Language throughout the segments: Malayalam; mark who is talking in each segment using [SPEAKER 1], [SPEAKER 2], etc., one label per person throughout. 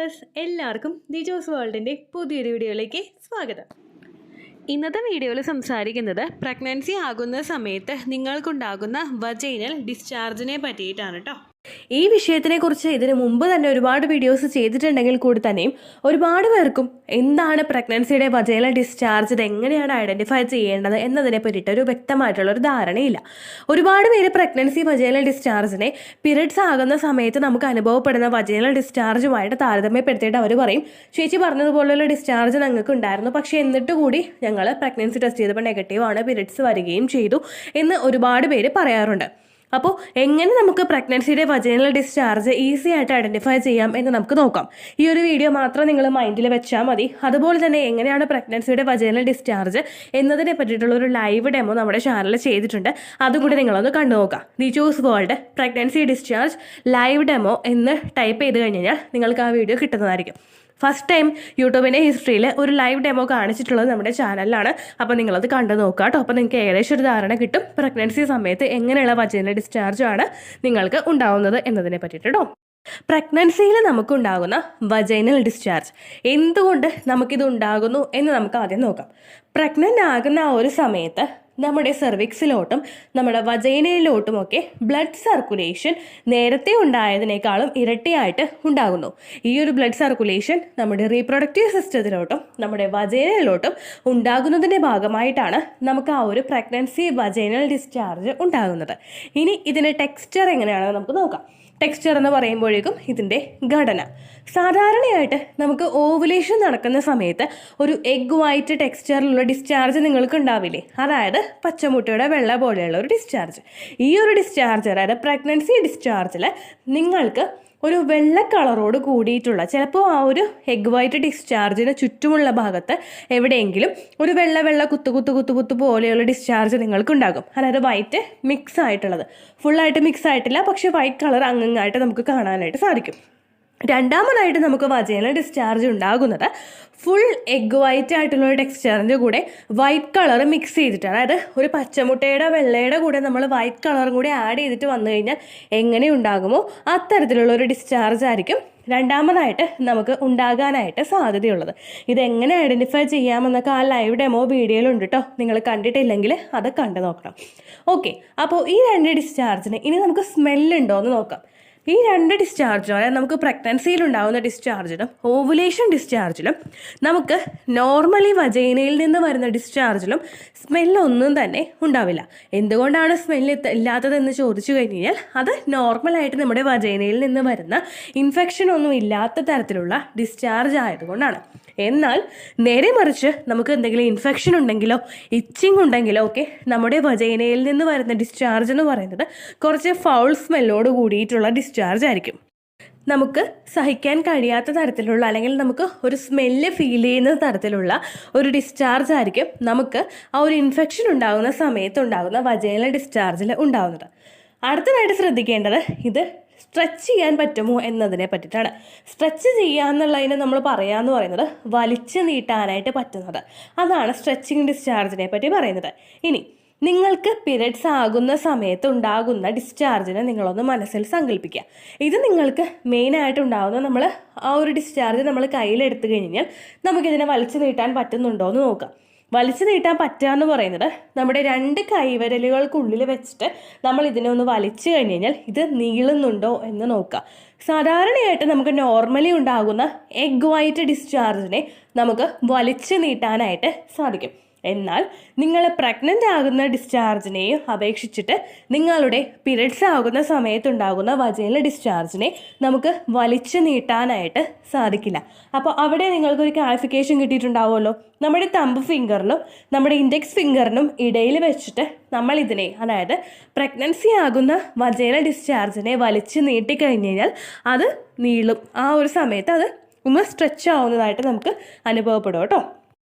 [SPEAKER 1] വ്യൂവേഴ്സ്, എല്ലാവർക്കും ദിജോസ് വേൾഡിൻ്റെ പുതിയൊരു വീഡിയോയിലേക്ക് സ്വാഗതം. ഇന്നത്തെ വീഡിയോയിൽ സംസാരിക്കുന്നത് പ്രഗ്നൻസി ആകുന്ന സമയത്ത് നിങ്ങൾക്കുണ്ടാകുന്ന വജൈനൽ ഡിസ്ചാർജിനെ പറ്റിയിട്ടാണ് കേട്ടോ. ഈ വിഷയത്തിനെക്കുറിച്ച് ഇതിന് മുമ്പ് തന്നെ ഒരുപാട് വീഡിയോസ് ചെയ്തിട്ടുണ്ടെങ്കിൽ കൂടി തന്നെയും ഒരുപാട് പേർക്കും എന്താണ് പ്രഗ്നൻസിയുടെ വജൈനൽ ഡിസ്ചാർജ്, ഇത് എങ്ങനെയാണ് ഐഡൻറ്റിഫൈ ചെയ്യേണ്ടത് എന്നതിനെ പറ്റിയിട്ട് ഒരു വ്യക്തമായിട്ടുള്ളൊരു ധാരണയില്ല. ഒരുപാട് പേര് പ്രഗ്നൻസി വജൈനൽ ഡിസ്ചാർജിനെ പീരിയഡ്സ് ആകുന്ന സമയത്ത് നമുക്ക് അനുഭവപ്പെടുന്ന വജൈനൽ ഡിസ്ചാർജുമായിട്ട് താരതമ്യപ്പെടുത്തിയിട്ട് അവർ പറയും, ചേച്ചി പറഞ്ഞതുപോലുള്ള ഡിസ്ചാർജ് ഞങ്ങൾക്ക് ഉണ്ടായിരുന്നു, പക്ഷേ എന്നിട്ട് കൂടി ഞങ്ങൾ പ്രഗ്നൻസി ടെസ്റ്റ് ചെയ്തപ്പോൾ നെഗറ്റീവാണ്, പീരിയഡ്സ് വരികയും ചെയ്തു എന്ന് ഒരുപാട് പേര് പറയാറുണ്ട്. അപ്പോൾ എങ്ങനെ നമുക്ക് പ്രഗ്നൻസിയുടെ വജൈനൽ ഡിസ്ചാർജ് ഈസി ആയിട്ട് ഐഡൻറ്റിഫൈ ചെയ്യാം എന്ന് നമുക്ക് നോക്കാം. ഈ ഒരു വീഡിയോ മാത്രം നിങ്ങൾ മൈൻഡിൽ വെച്ചാൽ മതി. അതുപോലെ തന്നെ എങ്ങനെയാണ് പ്രഗ്നൻസിയുടെ വജൈനൽ ഡിസ്ചാർജ് എന്നതിനെ പറ്റിയിട്ടുള്ള ഒരു ലൈവ് ഡെമോ നമ്മുടെ ചാനലിൽ ചെയ്തിട്ടുണ്ട്. അതുകൂടി നിങ്ങളൊന്ന് കണ്ടു നോക്കാം. ദിജോസ് world pregnancy discharge live demo എന്ന് ടൈപ്പ് ചെയ്ത് കഴിഞ്ഞാൽ നിങ്ങൾക്ക് ആ വീഡിയോ കിട്ടുന്നതായിരിക്കും. ഫസ്റ്റ് ടൈം യൂട്യൂബിൻ്റെ ഹിസ്റ്ററിയിൽ ഒരു ലൈവ് ഡെമോ കാണിച്ചിട്ടുള്ളത് നമ്മുടെ ചാനലിലാണ്. അപ്പോൾ നിങ്ങളത് കണ്ടു നോക്കുക കേട്ടോ. അപ്പോൾ നിങ്ങൾക്ക് ഏകദേശം ഒരു ധാരണ കിട്ടും പ്രഗ്നൻസി സമയത്ത് എങ്ങനെയുള്ള വജൈനൽ ഡിസ്ചാർജാണ് നിങ്ങൾക്ക് ഉണ്ടാവുന്നത് എന്നതിനെ പറ്റിയിട്ട് കേട്ടോ. പ്രഗ്നൻസിയിൽ നമുക്കുണ്ടാകുന്ന വജൈനൽ ഡിസ്ചാർജ് എന്തുകൊണ്ട് നമുക്കിത് ഉണ്ടാകുന്നു എന്ന് നമുക്ക് ആദ്യം നോക്കാം. പ്രഗ്നൻ്റ് ആകുന്ന ആ ഒരു സമയത്ത് നമ്മുടെ സെർവിക്സിലോട്ടും നമ്മുടെ വജൈനയിലോട്ടുമൊക്കെ ബ്ലഡ് സർക്കുലേഷൻ നേരത്തെ ഉണ്ടായതിനേക്കാളും ഇരട്ടിയായിട്ട് ഉണ്ടാകുന്നു. ഈ ഒരു ബ്ലഡ് സർക്കുലേഷൻ നമ്മുടെ റീപ്രൊഡക്റ്റീവ് സിസ്റ്റത്തിലോട്ടും നമ്മുടെ വജൈനയിലോട്ടും ഉണ്ടാകുന്നതിൻ്റെ ഭാഗമായിട്ടാണ് നമുക്ക് ആ ഒരു പ്രഗ്നൻസി വജൈനൽ ഡിസ്ചാർജ് ഉണ്ടാകുന്നത്. ഇനി ഇതിൻ്റെ ടെക്സ്ചർ എങ്ങനെയാണെന്ന് നമുക്ക് നോക്കാം. ടെക്സ്ചർ എന്ന് പറയുമ്പോഴേക്കും ഇതിൻ്റെ ഘടന സാധാരണയായിട്ട് നമുക്ക് ഓവുലേഷൻ നടക്കുന്ന സമയത്ത് ഒരു എഗ് വൈറ്റ് ടെക്സ്ചറിലുള്ള ഡിസ്ചാർജ് നിങ്ങൾക്ക് ഉണ്ടാവില്ലേ, അതായത് പച്ചമുട്ടയുടെ വെള്ള പോലെയുള്ള ഒരു ഡിസ്ചാർജ്. ഈ ഒരു ഡിസ്ചാർജ് അതായത് പ്രഗ്നൻസി ഡിസ്ചാർജിൽ നിങ്ങൾക്ക് ഒരു വെള്ള കളറോട് കൂടിയിട്ടുള്ള, ചിലപ്പോൾ ആ ഒരു എഗ് വൈറ്റ് ഡിസ്ചാർജിന് ചുറ്റുമുള്ള ഭാഗത്ത് എവിടെയെങ്കിലും ഒരു വെള്ള കുത്തു പോലെയുള്ള ഡിസ്ചാർജ് നിങ്ങൾക്കുണ്ടാകും. അതായത് വൈറ്റ് മിക്സ് ആയിട്ടുള്ളത്, ഫുള്ളായിട്ട് മിക്സ് ആയിട്ടില്ല, പക്ഷേ വൈറ്റ് കളർ അങ്ങായിട്ട് നമുക്ക് കാണാനായിട്ട് സാധിക്കും. രണ്ടാമതായിട്ട് നമുക്ക് വജൈനൽ ഡിസ്ചാർജ് ഉണ്ടാകുന്നത് ഫുൾ എഗ് വൈറ്റ് ആയിട്ടുള്ള ഒരു ടെക്സ്ചറിൻ്റെ കൂടെ വൈറ്റ് കളർ മിക്സ് ചെയ്തിട്ട്, അതായത് ഒരു പച്ചമുട്ടയുടെ വെള്ളയുടെ കൂടെ നമ്മൾ വൈറ്റ് കളറും കൂടി ആഡ് ചെയ്തിട്ട് വന്നു കഴിഞ്ഞാൽ എങ്ങനെ ഉണ്ടാകുമോ അത്തരത്തിലുള്ള ഒരു ഡിസ്ചാർജ് ആയിരിക്കും രണ്ടാമതായിട്ട് നമുക്ക് ഉണ്ടാകാനായിട്ട് സാധ്യതയുള്ളത്. ഇതെങ്ങനെ ഐഡൻറ്റിഫൈ ചെയ്യാമെന്നൊക്കെ ആ ലൈവ് ഡെമോ വീഡിയോയിലുണ്ട് കേട്ടോ. നിങ്ങൾ കണ്ടിട്ടില്ലെങ്കിൽ അത് കണ്ടു നോക്കണം. ഓക്കെ, അപ്പോൾ ഈ രണ്ട് ഡിസ്ചാർജിന് ഇനി നമുക്ക് സ്മെല്ലുണ്ടോ എന്ന് നോക്കാം. ഈ രണ്ട് ഡിസ്ചാർജും, അതായത് നമുക്ക് പ്രഗ്നൻസിയിൽ ഉണ്ടാകുന്ന ഡിസ്ചാർജിലും ഓവുലേഷൻ ഡിസ്ചാർജിലും നമുക്ക് നോർമലി വജൈനയിൽ നിന്ന് വരുന്ന ഡിസ്ചാർജിലും സ്മെല്ലൊന്നും തന്നെ ഉണ്ടാവില്ല. എന്തുകൊണ്ടാണ് സ്മെല്ല് ഇല്ലാത്തതെന്ന് ചോദിച്ചു കഴിഞ്ഞാൽ അത് നോർമലായിട്ട് നമ്മുടെ വജൈനയിൽ നിന്ന് വരുന്ന ഇൻഫെക്ഷൻ ഒന്നും ഇല്ലാത്ത തരത്തിലുള്ള ഡിസ്ചാർജ് ആയതുകൊണ്ടാണ്. എന്നാൽ നേരെ മറിച്ച് നമുക്ക് എന്തെങ്കിലും ഇൻഫെക്ഷൻ ഉണ്ടെങ്കിലോ ഇച്ചിങ് ഉണ്ടെങ്കിലോ ഒക്കെ നമ്മുടെ വജൈനയിൽ നിന്ന് വരുന്ന ഡിസ്ചാർജ് എന്ന് പറയുന്നത് കുറച്ച് ഫൗൾ സ്മെല്ലോട് കൂടിയിട്ടുള്ള ഡിസ്ചാർജ് ആയിരിക്കും. നമുക്ക് സഹിക്കാൻ കഴിയാത്ത തരത്തിലുള്ള, അല്ലെങ്കിൽ നമുക്ക് ഒരു സ്മെല്ല് ഫീൽ ചെയ്യുന്ന തരത്തിലുള്ള ഒരു ഡിസ്ചാർജ് ആയിരിക്കും നമുക്ക് ആ ഒരു ഇൻഫെക്ഷൻ ഉണ്ടാകുന്ന സമയത്ത് ഉണ്ടാകുന്ന വജൈനൽ ഡിസ്ചാർജിൽ ഉണ്ടാകുന്നത്. അടുത്തതായിട്ട് ശ്രദ്ധിക്കേണ്ടത് ഇത് സ്ട്രെച്ച് ചെയ്യാൻ പറ്റുമോ എന്നതിനെ പറ്റിയിട്ടാണ്. സ്ട്രെച്ച് ചെയ്യുക എന്നുള്ളതിന് നമ്മൾ പറയാമെന്ന് പറയുന്നത് വലിച്ചു നീട്ടാനായിട്ട് പറ്റുന്നത്, അതാണ് സ്ട്രെച്ചിങ് ഡിസ്ചാർജിനെ പറ്റി പറയുന്നത്. ഇനി നിങ്ങൾക്ക് പീരിയഡ്സ് ആകുന്ന സമയത്ത് ഉണ്ടാകുന്ന ഡിസ്ചാർജിനെ നിങ്ങളൊന്ന് മനസ്സിൽ സങ്കല്പിക്കുക. ഇത് നിങ്ങൾക്ക് മെയിനായിട്ട് ഉണ്ടാകുന്ന, നമ്മൾ ആ ഒരു ഡിസ്ചാർജ് നമ്മൾ കയ്യിലെടുത്തു കഴിഞ്ഞാൽ നമുക്കിതിനെ വലിച്ചു നീട്ടാൻ പറ്റുന്നുണ്ടോ എന്ന് നോക്കാം. വലിച്ചു നീട്ടാൻ പറ്റുക എന്ന് പറയുന്നത് നമ്മുടെ രണ്ട് കൈവിരലുകൾക്കുള്ളിൽ വെച്ചിട്ട് നമ്മൾ ഇതിനെ ഒന്ന് വലിച്ചു കഴിഞ്ഞ് കഴിഞ്ഞാൽ ഇത് നീളുന്നുണ്ടോ എന്ന് നോക്കുക. സാധാരണയായിട്ട് നമുക്ക് നോർമലി ഉണ്ടാകുന്ന എഗ് വൈറ്റ് ഡിസ്ചാർജിനെ നമുക്ക് വലിച്ചു നീട്ടാനായിട്ട് സാധിക്കും. എന്നാൽ നിങ്ങൾ പ്രഗ്നൻ്റ് ആകുന്ന ഡിസ്ചാർജിനെയും അപേക്ഷിച്ചിട്ട് നിങ്ങളുടെ പീരിയഡ്സ് ആകുന്ന സമയത്തുണ്ടാകുന്ന വജൈനൽ ഡിസ്ചാർജിനെ നമുക്ക് വലിച്ചു നീട്ടാനായിട്ട് സാധിക്കില്ല. അപ്പോൾ അവിടെ നിങ്ങൾക്കൊരു ക്ലാരിഫിക്കേഷൻ കിട്ടിയിട്ടുണ്ടാവുമല്ലോ. നമ്മുടെ തമ്പ് ഫിംഗറിനും നമ്മുടെ ഇൻഡെക്സ് ഫിംഗറിനും ഇടയിൽ വെച്ചിട്ട് നമ്മൾ ഇതിനെ, അതായത് പ്രഗ്നൻസി ആകുന്ന വജൈനൽ ഡിസ്ചാർജിനെ വലിച്ചു നീട്ടിക്കഴിഞ്ഞ് കഴിഞ്ഞാൽ അത് നീളും. ആ ഒരു സമയത്ത് അത് ഒന്ന് സ്ട്രെച്ച് ആവുന്നതായിട്ട് നമുക്ക് അനുഭവപ്പെടും കേട്ടോ.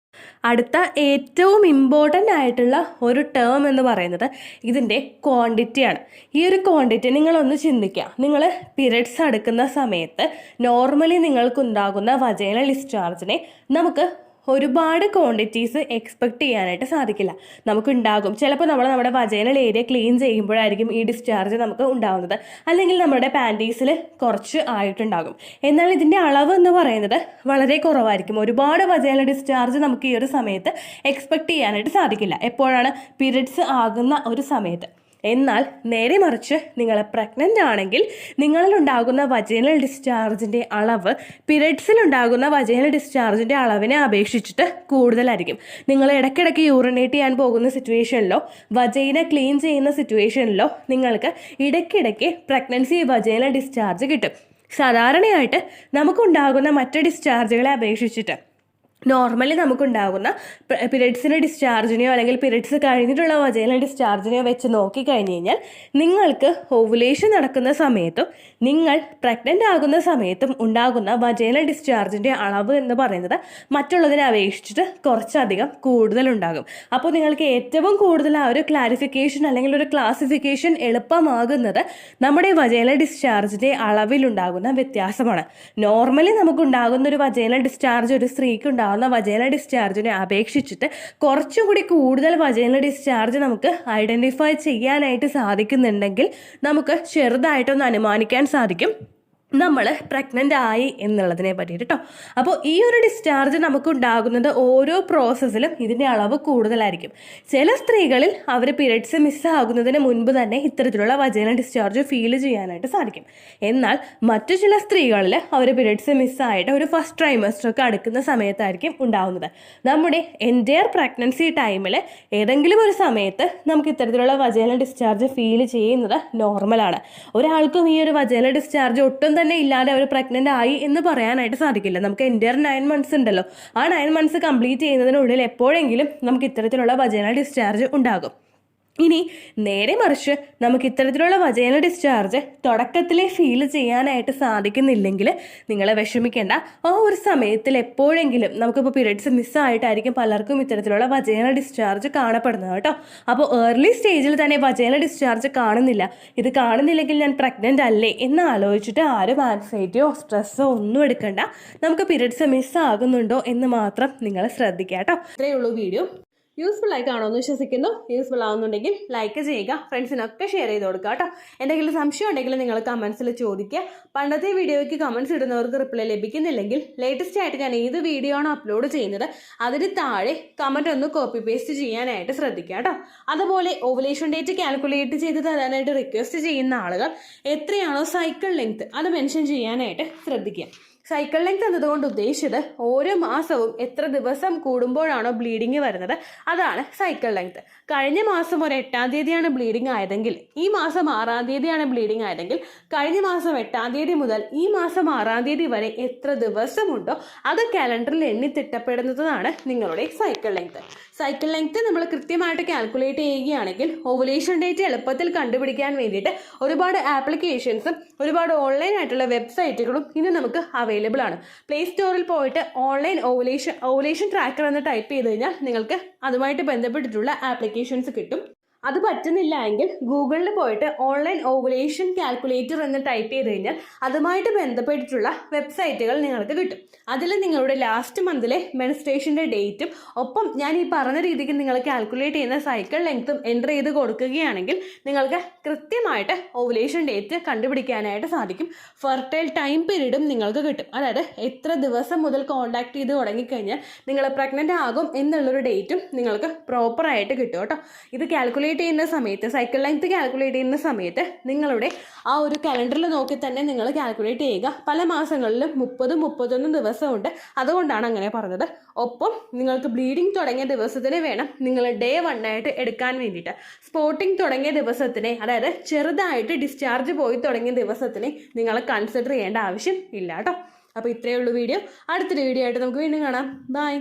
[SPEAKER 1] അടുത്ത ഏറ്റവും ഇമ്പോർട്ടൻ്റ് ആയിട്ടുള്ള ഒരു ടേം എന്ന് പറയുന്നത് ഇതിൻ്റെ ക്വാണ്ടിറ്റിയാണ്. ഈ ഒരു ക്വാണ്ടിറ്റി നിങ്ങളൊന്ന് ചിന്തിക്കുക. നിങ്ങൾ പീരിയഡ്സ് എടുക്കുന്ന സമയത്ത് നോർമലി നിങ്ങൾക്കുണ്ടാകുന്ന വജൈനൽ ഡിസ്ചാർജിനെ നമുക്ക്
[SPEAKER 2] ഒരുപാട് ക്വാണ്ടിറ്റീസ് എക്സ്പെക്ട് ചെയ്യാനായിട്ട് സാധിക്കില്ല. നമുക്കുണ്ടാകും ചിലപ്പോൾ നമ്മുടെ വജൈനൽ ഏരിയ ക്ലീൻ ചെയ്യുമ്പോഴായിരിക്കും ഈ ഡിസ്ചാർജ് നമുക്ക് ഉണ്ടാകുന്നത്, അല്ലെങ്കിൽ നമ്മുടെ പാൻറ്റീസിൽ കുറച്ച് ആയിട്ടുണ്ടാകും. എന്നാൽ ഇതിൻ്റെ അളവ് എന്ന് പറയുന്നത് വളരെ കുറവായിരിക്കും. ഒരുപാട് വജൈനൽ ഡിസ്ചാർജ് നമുക്ക് ഈ ഒരു സമയത്ത് എക്സ്പെക്ട് ചെയ്യാനായിട്ട് സാധിക്കില്ല. എപ്പോഴാണ്? പീരിയഡ്സ് ആകുന്ന ഒരു സമയത്ത്. എന്നാൽ നേരെ മറിച്ച് നിങ്ങൾ പ്രഗ്നൻ്റ് ആണെങ്കിൽ നിങ്ങളിലുണ്ടാകുന്ന വജൈനൽ ഡിസ്ചാർജിൻ്റെ അളവ് പീരിയഡ്സിലുണ്ടാകുന്ന വജൈനൽ ഡിസ്ചാർജിൻ്റെ അളവിനെ അപേക്ഷിച്ചിട്ട് കൂടുതലായിരിക്കും. നിങ്ങൾ ഇടയ്ക്കിടയ്ക്ക് യൂറിനേറ്റ് ചെയ്യാൻ പോകുന്ന സിറ്റുവേഷനിലോ വജൈന ക്ലീൻ ചെയ്യുന്ന സിറ്റുവേഷനിലോ നിങ്ങൾക്ക് ഇടയ്ക്കിടയ്ക്ക് പ്രഗ്നൻസി വജൈനൽ ഡിസ്ചാർജ് കിട്ടും. സാധാരണയായിട്ട് നമുക്കുണ്ടാകുന്ന മറ്റ് ഡിസ്ചാർജുകളെ അപേക്ഷിച്ചിട്ട് നോർമലി നമുക്കുണ്ടാകുന്ന പീരിയഡ്സിൻ്റെ ഡിസ്ചാർജിനെയോ അല്ലെങ്കിൽ പീരിയഡ്സ് കഴിഞ്ഞിട്ടുള്ള വജൈനൽ ഡിസ്ചാർജിനെയോ വെച്ച് നോക്കിക്കഴിഞ്ഞ് കഴിഞ്ഞാൽ നിങ്ങൾക്ക് ഓവുലേഷൻ നടക്കുന്ന സമയത്തും നിങ്ങൾ പ്രഗ്നൻ്റ് ആകുന്ന സമയത്തും ഉണ്ടാകുന്ന വജൈനൽ ഡിസ്ചാർജിൻ്റെ അളവ് എന്ന് പറയുന്നത് മറ്റുള്ളതിനെ അപേക്ഷിച്ചിട്ട് കുറച്ചധികം കൂടുതലുണ്ടാകും. അപ്പോൾ നിങ്ങൾക്ക് ഏറ്റവും കൂടുതൽ ആ ഒരു ക്ലാരിഫിക്കേഷൻ അല്ലെങ്കിൽ ഒരു ക്ലാസിഫിക്കേഷൻ എളുപ്പമാകുന്നത് നമ്മുടെ വജൈനൽ ഡിസ്ചാർജിൻ്റെ അളവിലുണ്ടാകുന്ന വ്യത്യാസമാണ്. നോർമലി നമുക്കുണ്ടാകുന്ന ഒരു വജൈനൽ ഡിസ്ചാർജ് ഒരു സ്ത്രീക്ക് ഉണ്ടാകുന്ന വജൈനൽ ഡിസ്ചാർജിനെ അപേക്ഷിച്ചിട്ട് കുറച്ചുകൂടി കൂടുതൽ വജൈനൽ ഡിസ്ചാർജ് നമുക്ക് ഐഡൻറ്റിഫൈ ചെയ്യാനായിട്ട് സാധിക്കുന്നുണ്ടെങ്കിൽ നമുക്ക് ചെറുതായിട്ടൊന്ന് അനുമാനിക്കാൻ സാധിക്കും നമ്മൾ പ്രഗ്നൻ്റ് ആയി എന്നുള്ളതിനെ പറ്റിയിട്ട് കേട്ടോ. അപ്പോൾ ഈ ഒരു ഡിസ്ചാർജ് നമുക്കുണ്ടാകുന്നത് ഓരോ പ്രോസസ്സിലും ഇതിൻ്റെ അളവ് കൂടുതലായിരിക്കും. ചില സ്ത്രീകളിൽ അവർ പീരിയഡ്സ് മിസ്സാകുന്നതിന് മുൻപ് തന്നെ ഇത്തരത്തിലുള്ള വജൈനൽ ഡിസ്ചാർജ് ഫീൽ ചെയ്യാനായിട്ട് സാധിക്കും. എന്നാൽ മറ്റു ചില സ്ത്രീകളിൽ അവർ പീരിയഡ്സ് മിസ്സായിട്ട് ഒരു ഫസ്റ്റ് ട്രൈമസ്റ്റർ ഒക്കെ അടുക്കുന്ന സമയത്തായിരിക്കും ഉണ്ടാകുന്നത്. നമ്മുടെ എൻറ്റയർ പ്രഗ്നൻസി ടൈമിൽ ഏതെങ്കിലും ഒരു സമയത്ത് നമുക്ക് ഇത്തരത്തിലുള്ള വജൈനൽ ഡിസ്ചാർജ് ഫീൽ ചെയ്യുന്നത് നോർമലാണ്. ഒരാൾക്കും ഈ ഒരു വജൈനൽ ഡിസ്ചാർജ് ഒട്ടും തന്നെ ഇല്ലാതെ അവർ പ്രഗ്നൻ്റ് ആയി എന്ന് പറയാനായിട്ട് സാധിക്കില്ല. നമുക്ക് എൻറ്റയർ 9 months ഉണ്ടല്ലോ, ആ 9 months കംപ്ലീറ്റ് ചെയ്യുന്നതിനുള്ളിൽ എപ്പോഴെങ്കിലും നമുക്ക് ഇത്തരത്തിലുള്ള വജൈനൽ ഡിസ്ചാർജ് ഉണ്ടാകും. ഇനി നേരെ മറിച്ച് നമുക്ക് ഇത്തരത്തിലുള്ള വജൈനൽ ഡിസ്ചാർജ് തുടക്കത്തിലെ ഫീൽ ചെയ്യാനായിട്ട് സാധിക്കുന്നില്ലെങ്കിൽ നിങ്ങൾ വിഷമിക്കേണ്ട. ആ ഒരു സമയത്തിൽ എപ്പോഴെങ്കിലും നമുക്കിപ്പോൾ പീരിയഡ്സ് മിസ്സായിട്ടായിരിക്കും പലർക്കും ഇത്തരത്തിലുള്ള വജൈനൽ ഡിസ്ചാർജ് കാണപ്പെടുന്നത് കേട്ടോ. അപ്പോൾ ഏർലി സ്റ്റേജിൽ തന്നെ വജൈനൽ ഡിസ്ചാർജ് കാണുന്നില്ല, ഇത് കാണുന്നില്ലെങ്കിൽ ഞാൻ പ്രഗ്നൻ്റ് അല്ലേ എന്ന് ആലോചിച്ചിട്ട് ആരും ആൻസൈറ്റിയോ സ്ട്രെസ്സോ ഒന്നും എടുക്കണ്ട. നമുക്ക് പീരിയഡ്സ് മിസ്സാകുന്നുണ്ടോ എന്ന് മാത്രം നിങ്ങൾ ശ്രദ്ധിക്കുക കേട്ടോ.
[SPEAKER 1] ഇത്രയേ ഉള്ളൂ വീഡിയോ. യൂസ്ഫുൾ ആയി കാണുമെന്ന് വിശ്വസിക്കുന്നു. യൂസ്ഫുൾ ആവുന്നുണ്ടെങ്കിൽ ലൈക്ക് ചെയ്യുക, ഫ്രണ്ട്സിനൊക്കെ ഷെയർ ചെയ്ത് കൊടുക്കുക കേട്ടോ. എന്തെങ്കിലും സംശയം ഉണ്ടെങ്കിൽ നിങ്ങൾ കമൻസിൽ ചോദിക്കുക. പണ്ടത്തെ വീഡിയോയ്ക്ക് കമൻസ് ഇടുന്നവർക്ക് റിപ്ലൈ ലഭിക്കുന്നില്ലെങ്കിൽ ലേറ്റസ്റ്റ് ആയിട്ട് ഞാൻ ഏത് വീഡിയോ ആണോ അപ്ലോഡ് ചെയ്യുന്നത് അതിന് താഴെ കമൻറ്റ് ഒന്ന് കോപ്പി പേസ്റ്റ് ചെയ്യാനായിട്ട് ശ്രദ്ധിക്കുക കേട്ടോ. അതുപോലെ ഓവുലേഷൻ ഡേറ്റ് കാൽക്കുലേറ്റ് ചെയ്ത് തരാനായിട്ട് റിക്വസ്റ്റ് ചെയ്യുന്ന ആളുകൾ എത്രയാണോ സൈക്കിൾ ലെങ്ത് അത് മെൻഷൻ ചെയ്യാനായിട്ട് ശ്രദ്ധിക്കുക. സൈക്കിൾ ലെങ്ത് എന്നതുകൊണ്ട് ഉദ്ദേശിച്ചത് ഓരോ മാസവും എത്ര ദിവസം കൂടുമ്പോഴാണോ ബ്ലീഡിങ് വരുന്നത് അതാണ് സൈക്കിൾ ലെങ്ത്. കഴിഞ്ഞ മാസം ഒരു 8-ാം തീയതിയാണ് ബ്ലീഡിങ് ആയതെങ്കിൽ ഈ മാസം 6-ാം തീയതിയാണ് ബ്ലീഡിങ് ആയതെങ്കിൽ കഴിഞ്ഞ മാസം 8-ാം തീയതി മുതൽ ഈ മാസം 6-ാം തീയതി വരെ എത്ര ദിവസമുണ്ടോ അത് കാലണ്ടറിൽ എണ്ണി തിട്ടപ്പെടുന്നതാണ് നിങ്ങളുടെ സൈക്കിൾ ലെങ്ത്. സൈക്കിൾ ലെങ്ത് നമ്മൾ കൃത്യമായിട്ട് കാൽക്കുലേറ്റ് ചെയ്യുകയാണെങ്കിൽ ഓവുലേഷൻ ഡേറ്റ് എളുപ്പത്തിൽ കണ്ടുപിടിക്കാൻ വേണ്ടിയിട്ട് ഒരുപാട് ആപ്ലിക്കേഷൻസും ഒരുപാട് ഓൺലൈൻ ആയിട്ടുള്ള വെബ്സൈറ്റുകളും ഇന്ന് നമുക്ക് അവൈലബിൾ ആണ്. പ്ലേ സ്റ്റോറിൽ പോയിട്ട് ഓൺലൈൻ ഓവുലേഷൻ ട്രാക്കർ എന്ന് ടൈപ്പ് ചെയ്ത് കഴിഞ്ഞാൽ നിങ്ങൾക്ക് അതുമായിട്ട് ബന്ധപ്പെട്ടിട്ടുള്ള ആപ്ലിക്കേഷൻസ് കിട്ടും. അത് പറ്റുന്നില്ല എങ്കിൽ ഗൂഗിളിൽ പോയിട്ട് ഓൺലൈൻ ഓവുലേഷൻ കാൽക്കുലേറ്റർ എന്ന് ടൈപ്പ് ചെയ്ത് കഴിഞ്ഞാൽ അതുമായിട്ട് ബന്ധപ്പെട്ടിട്ടുള്ള വെബ്സൈറ്റുകൾ നിങ്ങൾക്ക് കിട്ടും. അതിൽ നിങ്ങളുടെ ലാസ്റ്റ് മന്തിലെ മെൻസ്ട്രേഷൻ്റെ ഡേറ്റും ഒപ്പം ഞാൻ ഈ പറഞ്ഞ രീതിക്ക് നിങ്ങൾ കാൽക്കുലേറ്റ് ചെയ്യുന്ന സൈക്കിൾ ലെങ്ത്തും എൻ്റർ ചെയ്ത് കൊടുക്കുകയാണെങ്കിൽ നിങ്ങൾക്ക് കൃത്യമായിട്ട് ഓവുലേഷൻ ഡേറ്റ് കണ്ടുപിടിക്കാനായിട്ട് സാധിക്കും. ഫെർട്ടൈൽ ടൈം പീരീഡും നിങ്ങൾക്ക് കിട്ടും. അതായത് എത്ര ദിവസം മുതൽ കോൺടാക്ട് ചെയ്ത് തുടങ്ങിക്കഴിഞ്ഞാൽ നിങ്ങൾ പ്രഗ്നൻ്റ് ആകും എന്നുള്ളൊരു ഡേറ്റും നിങ്ങൾക്ക് പ്രോപ്പറായിട്ട് കിട്ടും കേട്ടോ. ഇത് കാൽക്കുലേറ്റ് ചെയ്യുന്ന സമയത്ത് സൈക്കിൾ ലെങ്ത് കാൽക്കുലേറ്റ് ചെയ്യുന്ന സമയത്ത് നിങ്ങളുടെ ആ ഒരു കലണ്ടറിൽ നോക്കി തന്നെ നിങ്ങൾ കാൽക്കുലേറ്റ് ചെയ്യുക. പല മാസങ്ങളിലും 30-31 ദിവസമുണ്ട്, അതുകൊണ്ടാണ് അങ്ങനെ പറഞ്ഞത്. ഒപ്പം നിങ്ങൾക്ക് ബ്ലീഡിങ് തുടങ്ങിയ ദിവസത്തിന് വേണം നിങ്ങൾ ഡേ 1 ആയിട്ട് എടുക്കാൻ വേണ്ടിയിട്ട്. സ്പോട്ടിങ് തുടങ്ങിയ ദിവസത്തിനെ, അതായത് ചെറുതായിട്ട് ഡിസ്ചാർജ് പോയി തുടങ്ങിയ ദിവസത്തിനെ നിങ്ങൾ കൺസിഡർ ചെയ്യേണ്ട ആവശ്യം ഇല്ല കേട്ടോ. അപ്പോൾ ഇത്രയേ ഉള്ളൂ വീഡിയോ. അടുത്തൊരു വീഡിയോ ആയിട്ട് നമുക്ക് വീണ്ടും കാണാം. ബൈ.